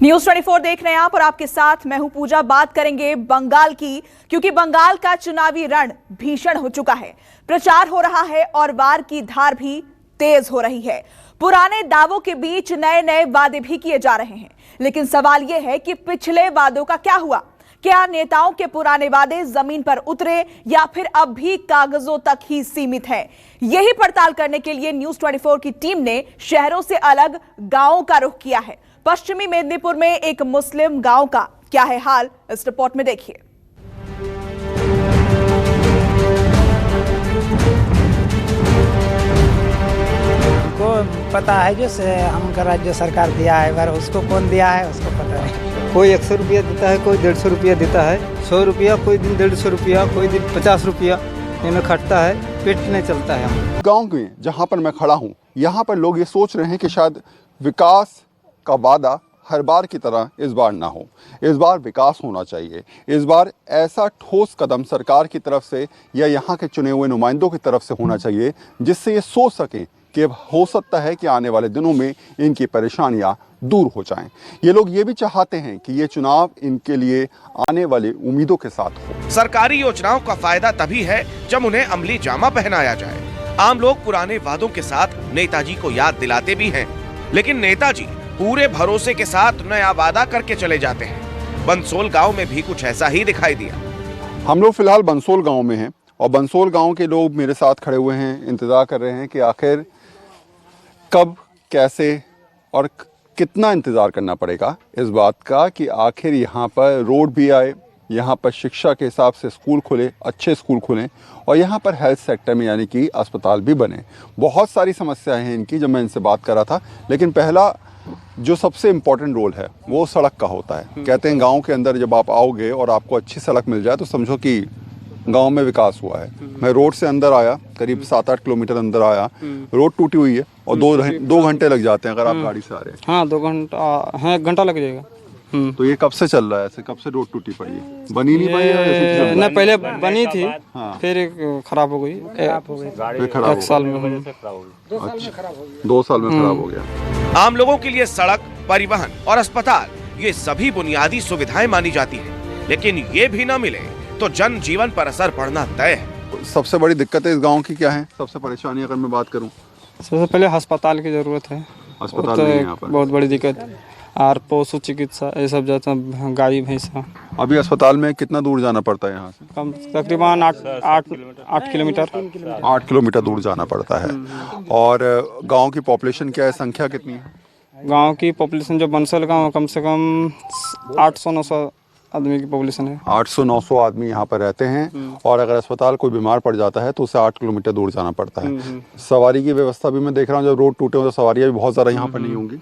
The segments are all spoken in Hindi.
न्यूज़ 24 देख रहे हैं आप और आपके साथ मैं हूं पूजा। बात करेंगे बंगाल की, क्योंकि बंगाल का चुनावी रण भीषण हो चुका है। प्रचार हो रहा है और वार की धार भी तेज हो रही है। पुराने दावों के बीच नए नए वादे भी किए जा रहे हैं, लेकिन सवाल यह है कि पिछले वादों का क्या हुआ? क्या नेताओं के पुराने वादे जमीन पर उतरे या फिर अब भी कागजों तक ही सीमित है? यही पड़ताल करने के लिए न्यूज़ 24 की टीम ने शहरों से अलग गांवों का रुख किया है। पश्चिमी मेदिनीपुर में एक मुस्लिम गांव का क्या है हाल, इस रिपोर्ट में देखिए। को पता है जो हमका राज्य सरकार दिया है, पर उसको कौन दिया है उसको पता नहीं। कोई 100 रुपया देता है, कोई 150 रुपया देता है, 100 रुपया, कोई दिन 150 रुपया, कोई दिन 50 रुपया इन्हें खटता है, पेट नहीं चलता है। हम गाँव में जहाँ पर मैं खड़ा हूँ, यहाँ पर लोग ये सोच रहे हैं कि शायद विकास का वादा हर बार की तरह इस बार ना हो। इस बार विकास होना चाहिए। इस बार ऐसा ठोस कदम सरकार की तरफ से या यहाँ के चुने हुए नुमाइंदों की तरफ से होना चाहिए जिससे ये सोच सकें कि हो सकता है कि आने वाले दिनों में इनकी परेशानियां दूर हो जाएं। ये लोग ये भी चाहते हैं कि ये चुनाव इनके लिए आने वाली उम्मीदों के साथ हो। सरकारी योजनाओं का फायदा तभी है जब उन्हें अमली जामा पहनाया जाए। आम लोग पुराने वादों के साथ नेताजी को याद दिलाते भी हैं, लेकिन नेताजी पूरे भरोसे के साथ नया वादा करके चले जाते हैं। बंसोल गांव में भी कुछ ऐसा ही दिखाई दिया। हम लोग फिलहाल बंसोल गांव में हैं और बंसोल गांव के लोग मेरे साथ खड़े हुए हैं, इंतजार कर रहे हैं कि आखिर कब, कैसे और कितना इंतजार करना पड़ेगा इस बात का कि आखिर यहाँ पर रोड भी आए, यहाँ पर शिक्षा के हिसाब से स्कूल खुले, अच्छे स्कूल खुलें और यहाँ पर हेल्थ सेक्टर में यानी कि अस्पताल भी बने। बहुत सारी समस्याएं हैं इनकी, जब मैं इनसे बात कर रहा था। लेकिन पहला जो सबसे इम्पोर्टेंट रोल है वो सड़क का होता है। कहते हैं गांव के अंदर जब आप आओगे और आपको अच्छी सड़क मिल जाए तो समझो कि गांव में विकास हुआ है। मैं रोड से अंदर आया, करीब 7-8 किलोमीटर अंदर आया, रोड टूटी हुई है और 2 घंटे लग जाते हैं अगर आप गाड़ी से आ रहे हैं। हाँ 2 घंटा, हाँ 1 घंटा लग जाएगा। तो ये कब से चल रहा है ऐसे? कब से रोड टूटी पड़ी है? बनी नहीं पाई है? नहीं, पहले बनी थी। हाँ। फिर खराब हो गई। खराब 1 साल में। अच्छा, 2 साल में खराब हो गया। आम लोगों के लिए सड़क, परिवहन और अस्पताल ये सभी बुनियादी सुविधाएं मानी जाती हैं, लेकिन ये भी न मिले तो जन जीवन पर असर पड़ना तय है। सबसे बड़ी दिक्कत है इस गांव की क्या है? सबसे परेशानी अगर मैं बात करूं, सबसे पहले अस्पताल की जरूरत है। अस्पताल नहीं है यहाँ पर। बहुत बड़ी दिक्कत। और पशु चिकित्सा ये सब जाता, गाय भैंसा। अभी अस्पताल में कितना दूर जाना पड़ता है यहाँ से? कम तकरीबन 8 किलोमीटर। 8 किलोमीटर दूर जाना पड़ता है। और गांव की पॉपुलेशन क्या है, संख्या कितनी है? गांव की पॉपुलेशन जो बंसल गांव कम से कम 800-900 आदमी की पॉपुलेशन है। 800-900 आदमी यहाँ पर रहते हैं और अगर अस्पताल कोई बीमार पड़ जाता है तो उसे 8 किलोमीटर दूर जाना पड़ता है। सवारी की व्यवस्था भी मैं देख रहा हूँ, जब रोड टूटे हो तो सवारियाँ भी बहुत ज़्यादा यहाँ पर नहीं होंगी।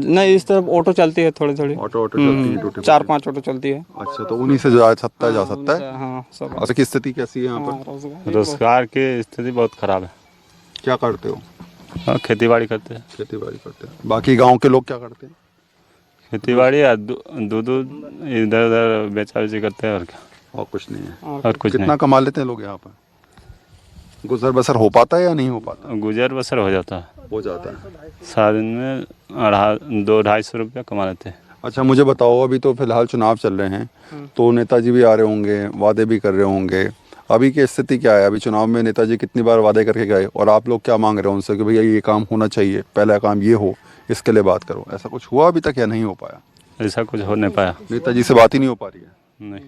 नहीं, इस तरफ ऑटो चलती है, थोड़ी ऑटो चलती है, टूटे 4-5 ऑटो चलती है। अच्छा, तो उन्हीं से जा सकता है। हाँ, सब। अच्छा, की स्थिति कैसी है यहाँ पर? रोजगार की स्थिति बहुत खराब है। क्या करते हो? हाँ, खेती बाड़ी करते हैं। खेती बाड़ी करते हैं। बाकी गाँव के लोग क्या करते हैं? खेती बाड़ी या दूध इधर उधर बेचा बेची करते हैं और क्या, और कुछ नहीं है। और कुछ कितना कमा लेते हैं लोग यहाँ पर? गुजर बसर हो पाता है या नहीं हो पाता? नहीं। गुजर बसर हो जाता है। हो जाता है। साल में 200-250 रुपया कमा लेते हैं। अच्छा, मुझे बताओ, अभी तो फिलहाल चुनाव चल रहे हैं तो नेताजी भी आ रहे होंगे, वादे भी कर रहे होंगे। अभी की स्थिति क्या है? अभी चुनाव में नेताजी कितनी बार वादे करके गए और आप लोग क्या मांग रहे हो उनसे कि भैया ये काम होना चाहिए, पहला काम ये हो, इसके लिए बात करो? ऐसा कुछ हुआ अभी तक या नहीं हो पाया? ऐसा कुछ हो नहीं पाया। नेताजी से बात ही नहीं हो पा रही है? नहीं,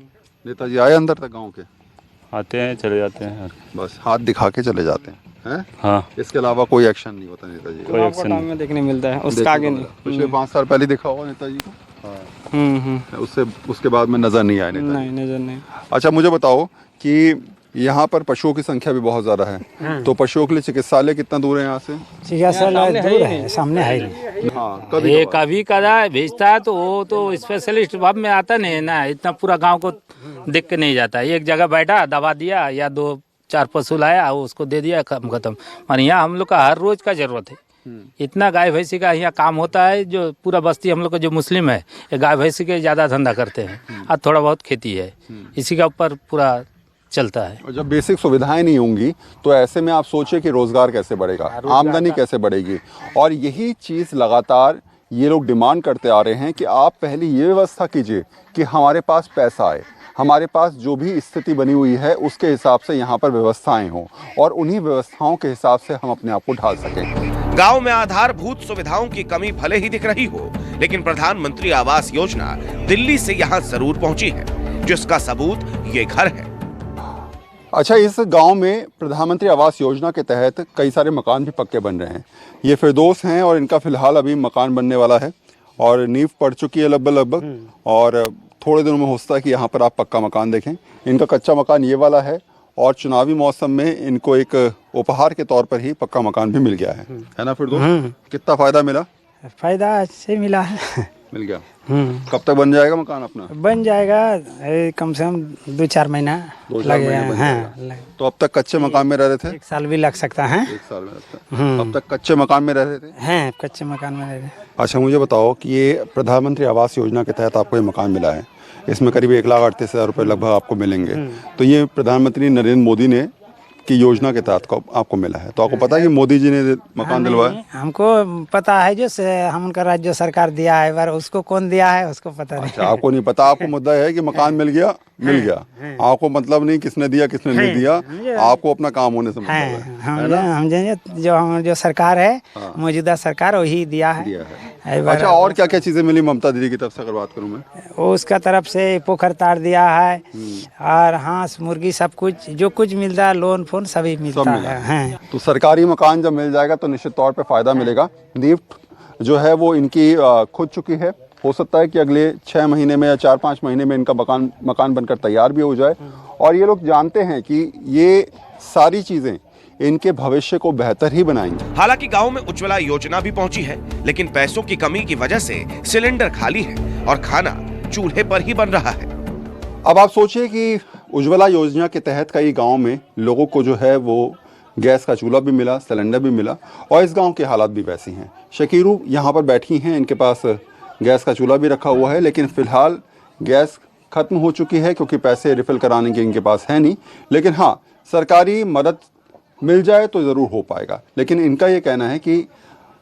नेताजी आए अंदर तक गाँव के? आते हैं चले जाते हैं, बस हाथ दिखा के चले जाते हैं। हाँ, इसके अलावा कोई एक्शन नहीं होता नेताजी का? कोई एक्शन नहीं में देखने मिलता है, उसका आगे नहीं। पिछले 5 साल पहले देखा होगा नेताजी को। उसके बाद में नजर नहीं आए नेताजी। नहीं, नजर नहीं। अच्छा, मुझे बताओ कि यहाँ पर पशुओं की संख्या भी बहुत ज्यादा है, तो पशुओं के लिए चिकित्सालय कितना दूर है यहाँ से? चिकित्सालय दूर है, सामने है नहीं। हाँ, ये कभी कदा भेजता है तो वो तो स्पेशलिस्ट भाव में आता नहीं है ना, इतना पूरा गांव को देख के नहीं जाता। एक जगह बैठा, दवा दिया या 2-4 पशु लाया, उसको दे दिया, खत्म। और यहाँ हम लोग का हर रोज का जरूरत है। इतना गाय भैंसी का यहाँ काम होता है, जो पूरा बस्ती हम लोग का जो मुस्लिम है ये गाय भैंसी के ज़्यादा धंधा करते हैं और थोड़ा बहुत खेती है, इसी का ऊपर पूरा चलता है। और जब बेसिक सुविधाएं नहीं होंगी तो ऐसे में आप सोचिए कि रोजगार कैसे बढ़ेगा, आमदनी कैसे बढ़ेगी। और यही चीज़ लगातार ये लोग डिमांड करते आ रहे हैं कि आप पहले ये व्यवस्था कीजिए कि हमारे पास पैसा आए, हमारे पास जो भी स्थिति बनी हुई है उसके हिसाब से यहाँ पर व्यवस्थाएं हों और उन्हीं व्यवस्थाओं के हिसाब से हम अपने आप को ढाल सकें। गांव में आधारभूत सुविधाओं की कमी भले ही दिख रही हो, लेकिन प्रधानमंत्री आवास योजना दिल्ली से यहाँ जरूर पहुंची है, जिसका सबूत ये घर है। अच्छा, इस गांव में प्रधानमंत्री आवास योजना के तहत कई सारे मकान भी पक्के बन रहे हैं। ये फिरदौस हैं और इनका फिलहाल अभी मकान बनने वाला है और नींव पड़ चुकी है लगभग और थोड़े दिनों में हो सकता है कि यहाँ पर आप पक्का मकान देखें। इनका कच्चा मकान ये वाला है और चुनावी मौसम में इनको एक उपहार के तौर पर ही पक्का मकान भी मिल गया है ना फिरदौस? कितना फायदा मिला? फायदा अच्छे मिला है। मिल गया। कब तक बन जाएगा मकान अपना? बन जाएगा कम से कम 2-4 महीना लगेगा। हाँ, तो अब तक कच्चे मकान में रह रहे थे? 1 साल भी लग सकता है। 1 साल में लगता है। अब तक कच्चे मकान में रह रहे थे? हैं, कच्चे मकान में रह रहे। अच्छा, मुझे बताओ कि ये प्रधानमंत्री आवास योजना के तहत आपको ये मकान मिला है, इसमें करीब 1,38,000 रुपये लगभग आपको मिलेंगे। तो ये प्रधानमंत्री नरेंद्र मोदी ने की योजना के तहत आपको मिला है। तो आपको पता है कि मोदी जी ने मकान दिलवाया? हमको पता है, जो हम उनका राज्य सरकार दिया है, बार उसको कौन दिया है उसको पता नहीं। अच्छा, आपको नहीं पता। आपको मुद्दा है कि मकान मिल गया। आपको मतलब नहीं किसने दिया किसने नहीं दिया, आपको अपना काम होने से मतलब है। जो सरकार है, मौजूदा सरकार वही दिया है। अच्छा, और क्या क्या चीजें मिली ममता दीदी की तरफ से अगर बात करूँ मैं? उसका तरफ से पोखर तार दिया है और हांस मुर्गी सब कुछ जो कुछ मिलता है, लोन फोन सभी मिलता है। तो सरकारी मकान जब मिल जाएगा तो निश्चित तौर पे फायदा मिलेगा। नींव जो है वो इनकी खुद चुकी है। हो सकता है कि अगले 6 महीने में या 4-5 महीने में इनका मकान बनकर तैयार भी हो जाए और ये लोग जानते हैं कि ये सारी चीजें इनके भविष्य को बेहतर ही बनाएंगे। हालांकि गांव में उज्ज्वला योजना भी पहुंची है, लेकिन पैसों की कमी की वजह से सिलेंडर खाली है और खाना चूल्हे पर ही बन रहा है। अब आप सोचिए कि उज्ज्वला योजना के तहत कई गांव में लोगों को जो है वो गैस का चूल्हा भी मिला, सिलेंडर भी मिला और इस गांव के हालात भी वैसी हैं। शकीरू यहाँ पर बैठी हैं, इनके पास गैस का चूल्हा भी रखा हुआ है, लेकिन फिलहाल गैस खत्म हो चुकी है क्योंकि पैसे रिफिल कराने के इनके पास है नहीं। लेकिन हाँ, सरकारी मदद मिल जाए तो ज़रूर हो पाएगा। लेकिन इनका ये कहना है कि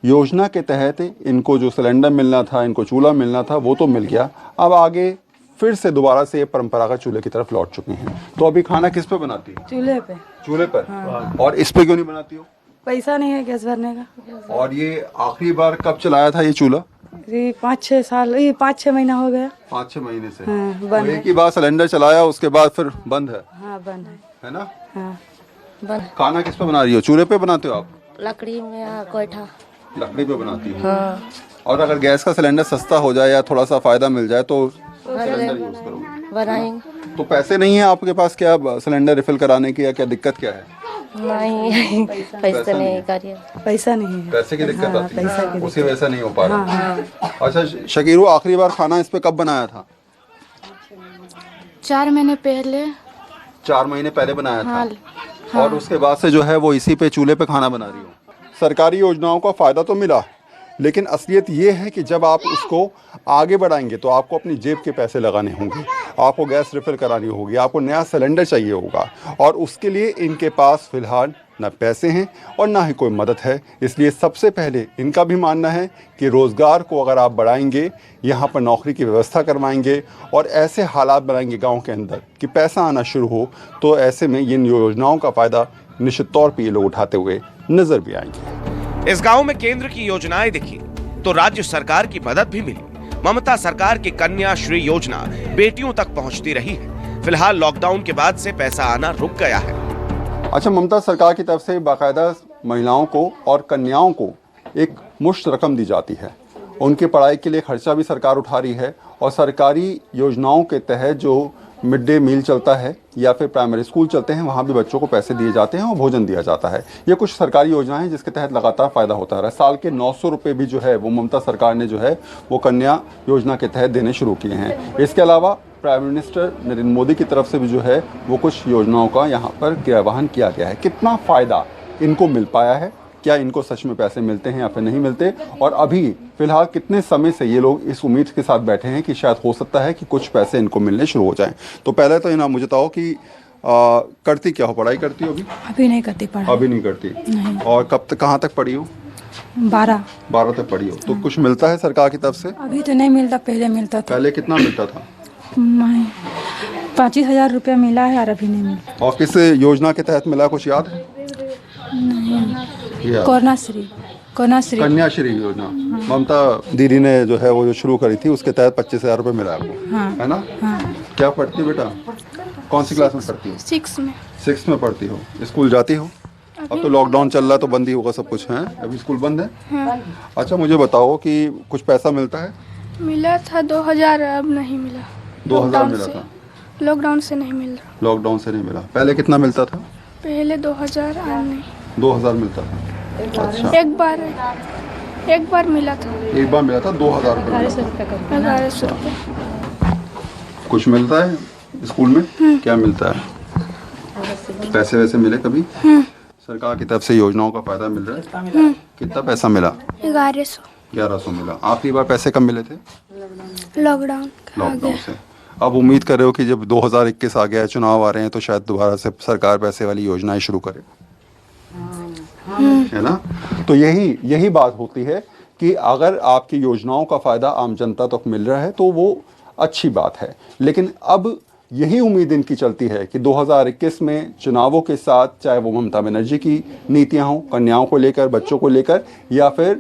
योजना के तहत इनको जो सिलेंडर मिलना था, इनको चूल्हा मिलना था, वो तो मिल गया। अब आगे फिर से दोबारा से परंपरागत चूल्हे की तरफ लौट चुके हैं। तो अभी खाना किस पे बनाती है? चूल्हे पे। चूल्हे पर? हाँ। और इस पे क्यों नहीं बनाती हो? पैसा नहीं है गैस भरने का। और ये आखिरी बार कब चलाया था ये चूल्हा? 5-6 साल, ये 5-6 महीना हो गया। 5-6 महीने से। हाँ, बंद है। एक ही बार सिलेंडर चलाया, उसके बाद फिर बंद है। हाँ, बंद है ना? हाँ, बंद। खाना किस पे बना रही हो? चूल्हे पे बनाते हो आप? लकड़ी में या कोयठा। लकड़ी पे बनाती हो? हाँ। और अगर गैस का सिलेंडर सस्ता हो जाए या थोड़ा सा फायदा मिल जाए तो सिलेंडर यूज करोगे? बनाएंगे। तो पैसे नहीं है आपके पास क्या सिलेंडर रिफिल कराने की, या क्या दिक्कत क्या है? नहीं, पैसा नहीं करिए। पैसा नहीं है। पैसे की दिक्कत आती है, पैसा की उसी वजह से नहीं हो पा रहा। अच्छा शकीरू, आखिरी बार खाना इस पे कब बनाया था? 4 महीने पहले। 4 महीने पहले बनाया था। और उसके बाद से जो है वो इसी पे चूल्हे पे खाना बना रही हो। सरकारी योजनाओं का फायदा तो मिला, लेकिन असलियत ये है कि जब आप उसको आगे बढ़ाएंगे तो आपको अपनी जेब के पैसे लगाने होंगे, आपको गैस रिफिल करानी होगी, आपको नया सिलेंडर चाहिए होगा और उसके लिए इनके पास फिलहाल ना पैसे हैं और ना ही कोई मदद है। इसलिए सबसे पहले इनका भी मानना है कि रोज़गार को अगर आप बढ़ाएंगे, यहाँ पर नौकरी की व्यवस्था करवाएंगे और ऐसे हालात बनाएंगे गाँव के अंदर कि पैसा आना शुरू हो, तो ऐसे में इन योजनाओं का फ़ायदा निश्चित तौर पर ये लोग उठाते हुए नजर भी आएंगे। इस गांव में केंद्र की योजनाएं देखी तो राज्य सरकार की मदद भी मिली। ममता सरकार की कन्या श्री योजना बेटियों तक पहुंचती रही है। फिलहाल लॉकडाउन के बाद से पैसा आना रुक गया है। अच्छा, ममता सरकार की तरफ से बाकायदा महिलाओं को और कन्याओं को एक मुश्त रकम दी जाती है। उनकी पढ़ाई के लिए खर्चा भी सरकार उठा रही है और सरकारी योजनाओं के तहत जो मिड डे मील चलता है या फिर प्राइमरी स्कूल चलते हैं, वहाँ भी बच्चों को पैसे दिए जाते हैं और भोजन दिया जाता है। ये कुछ सरकारी योजनाएं हैं जिसके तहत लगातार फ़ायदा होता रहा है। साल के 900 रुपये भी जो है वो ममता सरकार ने जो है वो कन्या योजना के तहत देने शुरू किए हैं। इसके अलावा प्राइम मिनिस्टर नरेंद्र मोदी की तरफ से भी जो है वो कुछ योजनाओं का यहाँ पर क्रियान्वयन किया गया है। कितना फ़ायदा इनको मिल पाया है, क्या इनको सच में पैसे मिलते हैं या फिर नहीं मिलते, और अभी फिलहाल कितने समय से ये लोग इस उम्मीद के साथ बैठे हैं कि शायद हो सकता है कि कुछ पैसे इनको मिलने शुरू हो जाएं। तो पहले तो इन्हें मुझे बताओ कि करती क्या हो? पढ़ाई करती हो अभी? अभी नहीं करती पढ़ाई। अभी नहीं करती। नहीं। और कब तक, कहाँ तक पढ़ी हो? 12 तक पढ़ी हो तो कुछ मिलता है सरकार की तरफ से? अभी तो नहीं मिलता, पहले मिलता था। पहले कितना मिलता था? 25,000 रुपया मिला है और अभी नहीं मिला। और किस योजना के तहत मिला, कुछ याद है? नहीं, कन्याश्री योजना ममता दीदी ने जो है वो जो शुरू करी थी, उसके तहत 25,000 रुपये मिला आपको, है ना? क्या पढ़ती हो बेटा? कौन सी क्लास में पढ़ती हो? 6 में पढ़ती हो। स्कूल जाती हो? अब तो लॉकडाउन चल रहा तो बंद ही होगा सब कुछ, है? अभी स्कूल बंद है? अच्छा, मुझे बताओ कि कुछ पैसा मिलता है? मिला था 2,000, अब नहीं मिला। 2,000 मिला था? लॉकडाउन से नहीं मिल रहा। लॉकडाउन से नहीं मिला। पहले कितना मिलता था? पहले 2,000, नहीं 2,000 मिलता था। अच्छा, एक बार मिला था। एक बार मिला था 2,000 रुपये। 1100 रुपये। कुछ मिलता है स्कूल में? क्या मिलता है? पैसे वैसे मिले कभी? सरकार की तरफ से योजनाओं का फायदा मिल रहा है? कितना पैसा मिला? 1100 मिला। आखिरी बार पैसे कब मिले थे? लॉकडाउन से। अब उम्मीद कर रहे हो कि जब 2021 आ गया है, चुनाव आ रहे हैं, तो शायद दोबारा से सरकार पैसे वाली योजनाएं शुरू करे, है ना? तो यही बात होती है कि अगर आपकी योजनाओं का फायदा आम जनता तक मिल रहा है तो वो अच्छी बात है। लेकिन अब यही उम्मीद इनकी चलती है कि 2021 में चुनावों के साथ, चाहे वो ममता बनर्जी की नीतियां हों कन्याओं को लेकर, बच्चों को लेकर, या फिर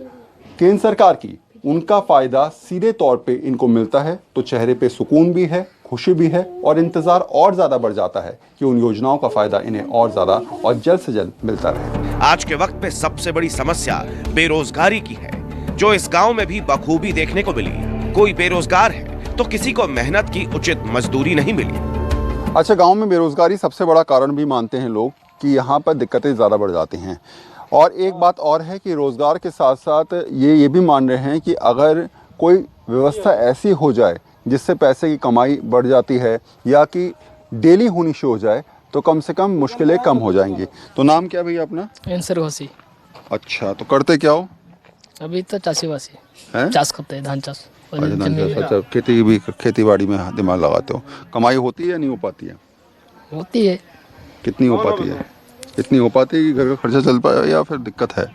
केंद्र सरकार की, उनका फायदा सीधे तौर पे इनको मिलता है तो चेहरे पे सुकून भी है, खुशी भी है और इंतजार और ज्यादा बढ़ जाता है कि उन योजनाओं का फायदा इन्हें और ज्यादा और जल्द से जल्द मिलता रहे। आज के वक्त में सबसे बड़ी समस्या बेरोजगारी की है, जो इस गांव में भी बखूबी देखने को मिली। कोई बेरोजगार है तो किसी को मेहनत की उचित मजदूरी नहीं मिली। अच्छा, गांव में बेरोजगारी सबसे बड़ा कारण भी मानते हैं लोग कि यहाँ पर दिक्कतें ज़्यादा बढ़ जाती हैं। और एक बात और है कि रोज़गार के साथ साथ ये भी मान रहे हैं कि अगर कोई व्यवस्था ऐसी हो जाए जिससे पैसे की कमाई बढ़ जाती है या कि डेली होनी शुरू हो जाए तो कम से कम मुश्किलें कम हो जाएंगी। तो नाम क्या भैया अपना? आंसर घोसी। अच्छा, तो करते क्या हो? अभी तो चासी-वासी हैं? चाष करते हैं, धान चाष। अच्छा, खेती बाड़ी में दिमाग लगाते हो। कमाई होती है या नहीं हो पाती है? होती है। कितनी हो पाती है? इतनी हो पाती है कि घर का खर्चा चल पाए या फिर दिक्कत है?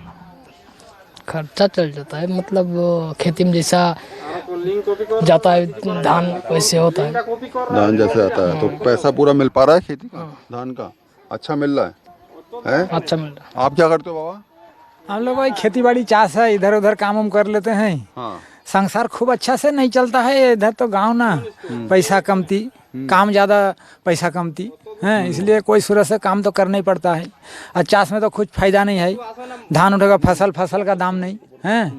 खर्चा चल जाता है, मतलब खेती में जैसा जाता है धान वैसे होता है। धान जैसे आता है तो पैसा पूरा मिल पा रहा है खेती का, धान का? अच्छा मिल रहा है? अच्छा मिल रहा है। आप क्या करते हो बाबा? हम लोग भाई खेती बाड़ी चाष है, इधर उधर काम उम कर लेते हैं। हाँ। संसार खूब अच्छा से नहीं चलता है इधर तो गांव ना, पैसा कमती, काम ज़्यादा पैसा कमती है, इसलिए कोई सूरत से काम तो करना ही पड़ता है। और चाष में तो कुछ फायदा नहीं है, धान उठेगा फसल का दाम नहीं है।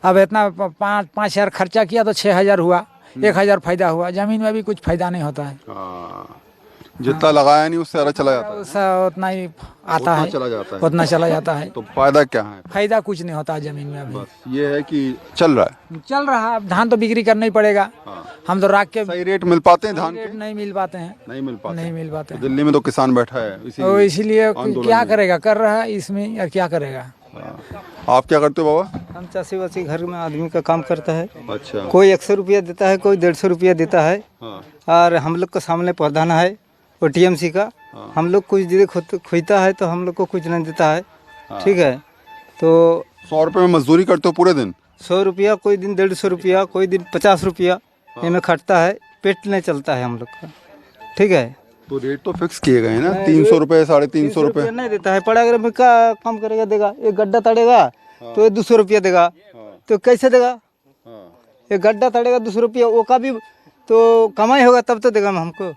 अब इतना 5,000 खर्चा किया तो 6,000 हुआ, 1,000 फायदा हुआ। जमीन में भी कुछ फायदा नहीं होता है। जितना लगाया नहीं उससे ज़्यादा चला जाता है, उतना ही आता है, उतना चला जाता है। तो फायदा क्या है? फायदा कुछ नहीं होता है जमीन में। अभी बस ये है कि चल रहा है। अब धान तो बिक्री करना ही पड़ेगा। हम तो राख के सही रेट मिल पाते हैं धान के? नहीं मिल पाते हैं। नहीं मिल पाते। तो दिल्ली में तो किसान बैठा है इसीलिए क्या करेगा, कर रहा है इसमें, और क्या करेगा। आप क्या करते हो बाबा? हम चासी-वासी घर में आदमी का काम करता है। अच्छा। कोई 100 रुपया देता है, कोई 150 रुपया देता है। और हम लोग का सामने प्रधान है वो TMC का। हम लोग कुछ दे खोता है तो हम लोग को कुछ नहीं देता है। ठीक है, तो 100 रुपये में मजदूरी करते हो पूरे दिन? 100 रुपया, कोई दिन 150 रुपया, कोई दिन 50 रुपया इनमें खटता है, पेट नहीं चलता है हम लोग का। ठीक है, तो रेट तो फिक्स किए गए हैं ना, 300 रुपये, 350 रुपये नहीं देता है। पड़ा अगर में क्या काम करेगा, देगा एक गड्ढा तड़ेगा तो 200 रुपया देगा, तो कैसे देगा? एक गड्ढा तड़ेगा 200 रुपया, वो का भी तो कमाई होगा तब तो देगा हमको।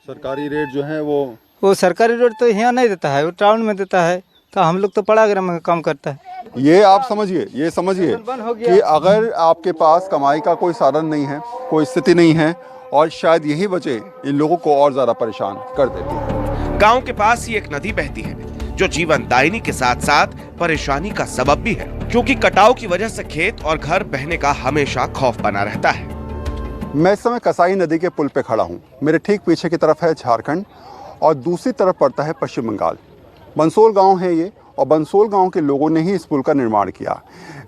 सरकारी रेट जो है वो सरकारी रेट तो यहाँ नहीं देता है, वो टाउन में देता है। तो हम लोग तो पड़ा अगर में काम करता है। ये आप समझिए कि अगर आपके पास कमाई का कोई साधन नहीं है, कोई स्थिति नहीं है, और शायद यही वजह इन लोगों को और ज्यादा परेशान कर देती है। गांव के पास ही एक नदी बहती है जो जीवन दायिनी के साथ साथ परेशानी का सबब भी है, क्योंकि कटाव की वजह से खेत और घर बहने का हमेशा खौफ बना रहता है। मैं इस समय कसाई नदी के पुल पे खड़ा हूँ। मेरे ठीक पीछे की तरफ है झारखंड और दूसरी तरफ पड़ता है पश्चिम बंगाल। बंसोल गांव है ये, और बंसोल गांव के लोगों ने ही इस पुल का निर्माण किया।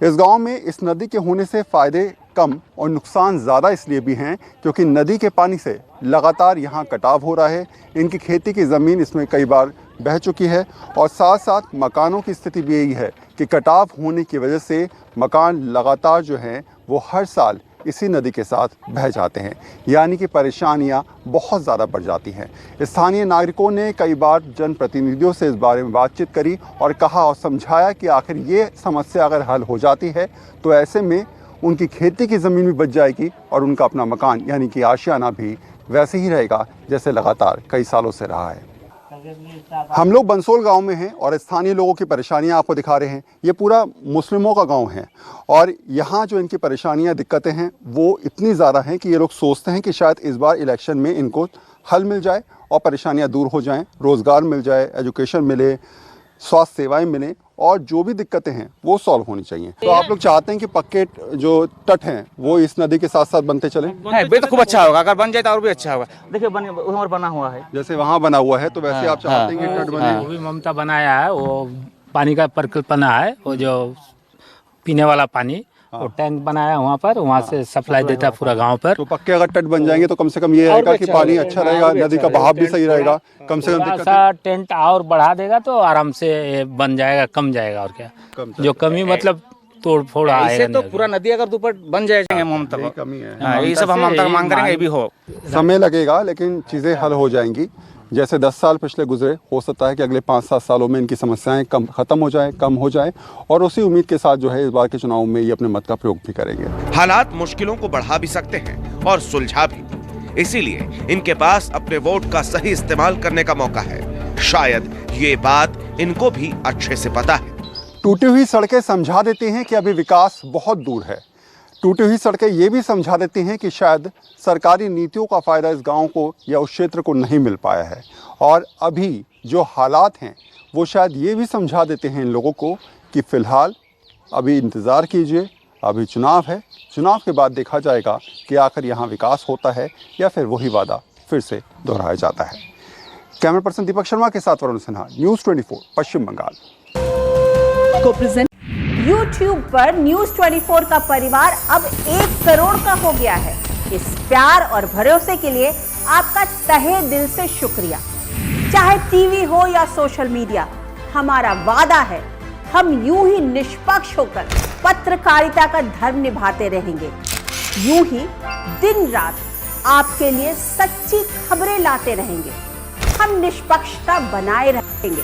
इस गांव में इस नदी के होने से फ़ायदे कम और नुकसान ज़्यादा इसलिए भी हैं क्योंकि नदी के पानी से लगातार यहाँ कटाव हो रहा है। इनकी खेती की ज़मीन इसमें कई बार बह चुकी है और साथ साथ मकानों की स्थिति भी यही है कि कटाव होने की वजह से मकान लगातार जो हैं वो हर साल इसी नदी के साथ बह जाते हैं, यानी कि परेशानियां बहुत ज़्यादा बढ़ जाती हैं। स्थानीय नागरिकों ने कई बार जनप्रतिनिधियों से इस बारे में बातचीत करी और कहा और समझाया कि आखिर ये समस्या अगर हल हो जाती है तो ऐसे में उनकी खेती की ज़मीन भी बच जाएगी और उनका अपना मकान यानी कि आशियाना भी वैसे ही रहेगा जैसे लगातार कई सालों से रहा है। हम लोग बंसोल गांव में हैं और स्थानीय लोगों की परेशानियां आपको दिखा रहे हैं। ये पूरा मुस्लिमों का गांव है और यहाँ जो इनकी परेशानियां दिक्कतें हैं वो इतनी ज़्यादा हैं कि ये लोग सोचते हैं कि शायद इस बार इलेक्शन में इनको हल मिल जाए और परेशानियां दूर हो जाएं, रोज़गार मिल जाए, एजुकेशन मिले, स्वास्थ्य सेवाएं मिलें और जो भी दिक्कतें हैं वो सॉल्व होनी चाहिए। तो आप लोग चाहते हैं कि पक्के जो तट हैं वो इस नदी के साथ साथ बनते चले? तो खूब अच्छा होगा, अगर बन जाए तो और भी अच्छा होगा। देखिए उधर बना हुआ है, जैसे वहाँ बना हुआ है तो वैसे आप चाहते हैं कि तट बने? वो भी ममता बनाया है, वो पानी का परिकल्पना है, वो जो पीने वाला पानी वो टैंक बनाया वहाँ पर, वहाँ से सप्लाई देता है पूरा गांव पर। तो पक्के अगर तट बन जाएंगे तो कम से कम ये रहेगा कि पानी अच्छा रहेगा, नदी का बहाव भी सही रहेगा, कम से कम दिक्कत टेंट और बढ़ा देगा तो आराम से बन जाएगा, कम जाएगा और क्या जो कमी मतलब तोड़ फोड़ आएगा तो पूरा नदी अगर ऊपर बन जाएगा ममता यही कमी है। ये सब हम ममता मांग करेंगे, ये भी हो। समय लगेगा लेकिन चीज़ें हल हो जाएंगी। जैसे 10 साल पिछले गुजरे, हो सकता है कि अगले 5-7 सालों में इनकी समस्याएं खत्म हो जाए, कम हो जाए और उसी उम्मीद के साथ जो है इस बार के चुनाव में ये अपने मत का प्रयोग भी करेंगे। हालात मुश्किलों को बढ़ा भी सकते हैं और सुलझा भी, इसीलिए इनके पास अपने वोट का सही इस्तेमाल करने का मौका है। शायद ये बात इनको भी अच्छे से पता है। टूटी हुई सड़कें समझा देती हैं कि अभी विकास बहुत दूर है। टूटी हुई सड़कें ये भी समझा देती हैं कि शायद सरकारी नीतियों का फ़ायदा इस गांव को या उस क्षेत्र को नहीं मिल पाया है और अभी जो हालात हैं वो शायद ये भी समझा देते हैं इन लोगों को कि फ़िलहाल अभी इंतज़ार कीजिए, अभी चुनाव है, चुनाव के बाद देखा जाएगा कि आखिर यहाँ विकास होता है या फिर वही वादा फिर से दोहराया जाता है। कैमरा पर्सन दीपक शर्मा के साथ वरुण सिन्हा, न्यूज़ 24 पश्चिम बंगाल। YouTube पर न्यूज 24 का परिवार अब 1 करोड़ का हो गया है। इस प्यार और भरोसे के लिए आपका तहे दिल से शुक्रिया। चाहे टीवी हो या सोशल मीडिया, हमारा वादा है हम यूं ही निष्पक्ष होकर पत्रकारिता का धर्म निभाते रहेंगे। यूं ही दिन रात आपके लिए सच्ची खबरें लाते रहेंगे। हम निष्पक्षता बनाए रखेंगे।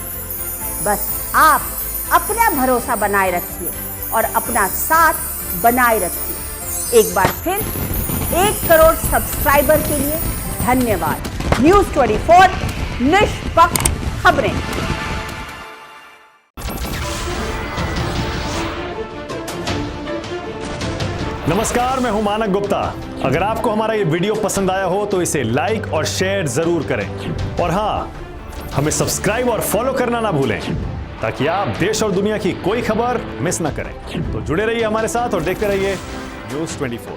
बस आप अपना भरोसा बनाए रखिए और अपना साथ बनाए रखिए। एक बार फिर 1 करोड़ सब्सक्राइबर के लिए धन्यवाद। न्यूज़ 24 निष्पक्ष खबरें। नमस्कार, मैं हूं मानक गुप्ता। अगर आपको हमारा ये वीडियो पसंद आया हो तो इसे लाइक और शेयर जरूर करें और हाँ, हमें सब्सक्राइब और फॉलो करना ना भूलें ताकि आप देश और दुनिया की कोई खबर मिस ना करें। तो जुड़े रहिए हमारे साथ और देखते रहिए न्यूज़ 24।